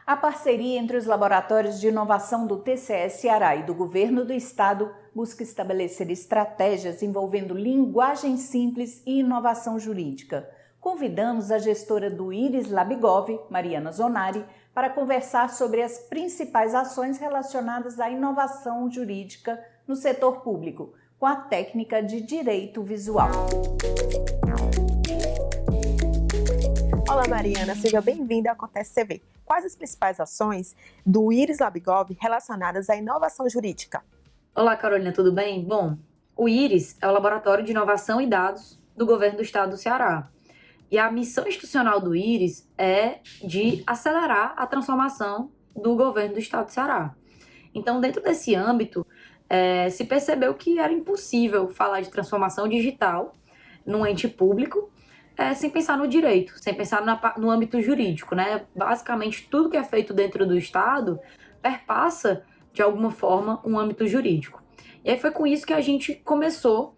A parceria entre os laboratórios de inovação do TCE Ceará e do Governo do Estado busca estabelecer estratégias envolvendo linguagem simples e inovação jurídica. Convidamos a gestora do Iris Labgov, Mariana Zonari, para conversar sobre as principais ações relacionadas à inovação jurídica no setor público, com a técnica de direito visual. Olá, Mariana, seja bem-vinda ao Acontece CV. Quais as principais ações do Iris Labgov relacionadas à inovação jurídica? Olá, Carolina, tudo bem? Bom, o Iris é o Laboratório de Inovação e Dados do Governo do Estado do Ceará. E a missão institucional do Iris é de acelerar a transformação do Governo do Estado do Ceará. Então, dentro desse âmbito, se percebeu que era impossível falar de transformação digital num ente público sem pensar no direito, sem pensar no âmbito jurídico, né? Basicamente, tudo que é feito dentro do Estado perpassa, de alguma forma, um âmbito jurídico. E aí foi com isso que a gente começou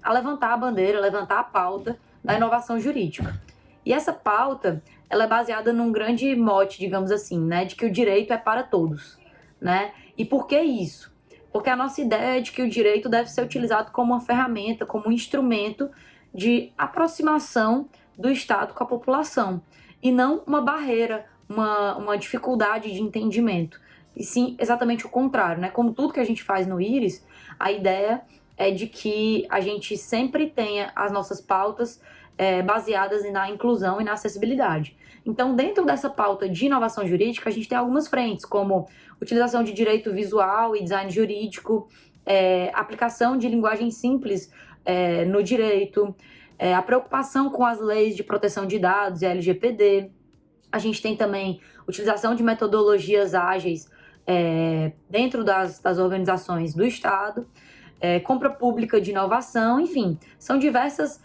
a levantar a bandeira, levantar a pauta da inovação jurídica. E essa pauta, ela é baseada num grande mote, digamos assim, né? De que o direito é para todos, né? E por que isso? Porque a nossa ideia é de que o direito deve ser utilizado como uma ferramenta, como um instrumento de aproximação do Estado com a população, e não uma barreira, uma dificuldade de entendimento, e sim exatamente o contrário, né? Como tudo que a gente faz no Iris, a ideia é de que a gente sempre tenha as nossas pautas baseadas na inclusão e na acessibilidade. Então, dentro dessa pauta de inovação jurídica, a gente tem algumas frentes, como utilização de direito visual e design jurídico, aplicação de linguagem simples no direito, a preocupação com as leis de proteção de dados e a LGPD. A gente tem também utilização de metodologias ágeis dentro das organizações do Estado, compra pública de inovação, enfim, são diversas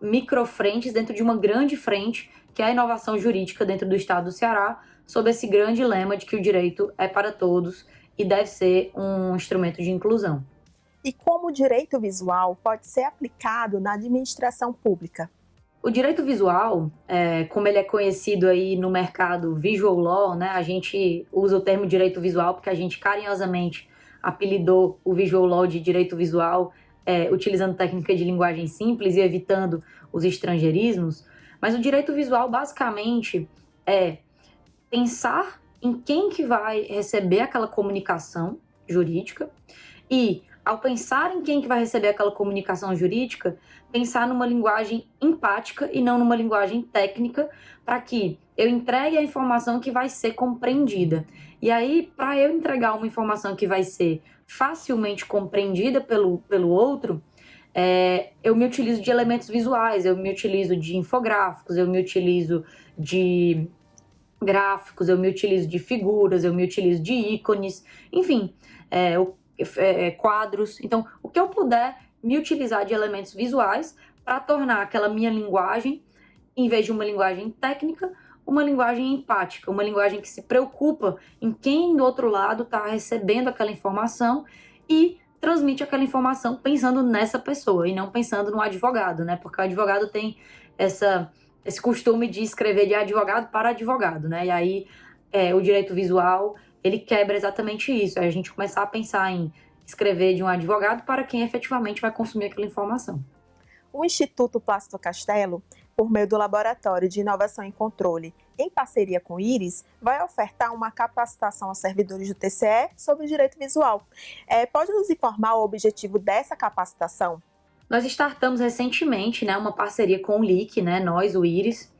microfrentes dentro de uma grande frente, que é a inovação jurídica dentro do Estado do Ceará, sob esse grande lema de que o direito é para todos e deve ser um instrumento de inclusão. E como o direito visual pode ser aplicado na administração pública? O direito visual, como ele é conhecido aí no mercado visual law, né, a gente usa o termo direito visual porque a gente carinhosamente apelidou o visual law de direito visual, utilizando técnica de linguagem simples e evitando os estrangeirismos. Mas o direito visual basicamente é pensar em quem que vai receber aquela comunicação jurídica e, ao pensar em quem que vai receber aquela comunicação jurídica, pensar numa linguagem empática e não numa linguagem técnica, para que eu entregue a informação que vai ser compreendida. E aí, para eu entregar uma informação que vai ser facilmente compreendida pelo outro, eu me utilizo de elementos visuais, eu me utilizo de infográficos, eu me utilizo de gráficos, eu me utilizo de figuras, eu me utilizo de ícones, enfim, quadros. Então, o que eu puder me utilizar de elementos visuais para tornar aquela minha linguagem, em vez de uma linguagem técnica, uma linguagem empática, uma linguagem que se preocupa em quem do outro lado está recebendo aquela informação e transmite aquela informação pensando nessa pessoa e não pensando no advogado, né? Porque o advogado tem esse costume de escrever de advogado para advogado, né? E aí o direito visual, ele quebra exatamente isso. É a gente começar a pensar em escrever de um advogado para quem efetivamente vai consumir aquela informação. O Instituto Plácido Castelo, por meio do Laboratório de Inovação e Controle, em parceria com o Iris, vai ofertar uma capacitação aos servidores do TCE sobre o direito visual. Pode nos informar o objetivo dessa capacitação? Nós startamos recentemente, né, uma parceria com o LIC, né, nós, o Iris,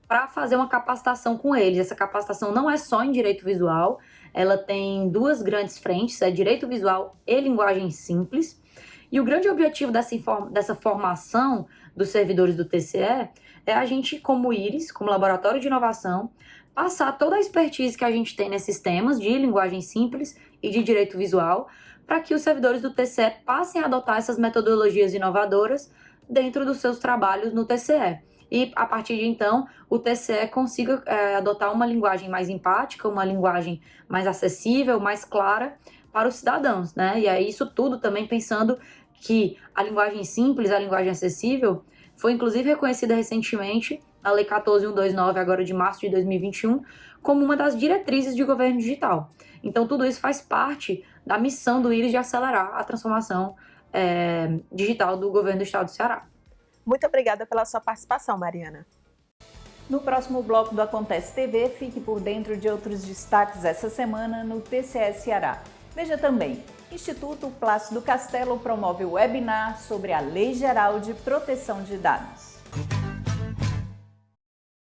para fazer uma capacitação com eles. Essa capacitação não é só em direito visual, ela tem duas grandes frentes, direito visual e linguagem simples. E o grande objetivo dessa formação dos servidores do TCE é a gente, como Iris, como laboratório de inovação, passar toda a expertise que a gente tem nesses temas de linguagem simples e de direito visual, para que os servidores do TCE passem a adotar essas metodologias inovadoras dentro dos seus trabalhos no TCE. E, a partir de então, o TCE consiga adotar uma linguagem mais empática, uma linguagem mais acessível, mais clara para os cidadãos, né? E aí isso tudo também pensando que a linguagem simples, a linguagem acessível, foi inclusive reconhecida recentemente a Lei 14.129, agora de março de 2021, como uma das diretrizes de governo digital. Então, tudo isso faz parte da missão do IRIS de acelerar a transformação digital do governo do estado do Ceará. Muito obrigada pela sua participação, Mariana. No próximo bloco do Acontece TV, fique por dentro de outros destaques essa semana no TCE Ceará. Veja também, Instituto Plácido Castelo promove webinar sobre a Lei Geral de Proteção de Dados.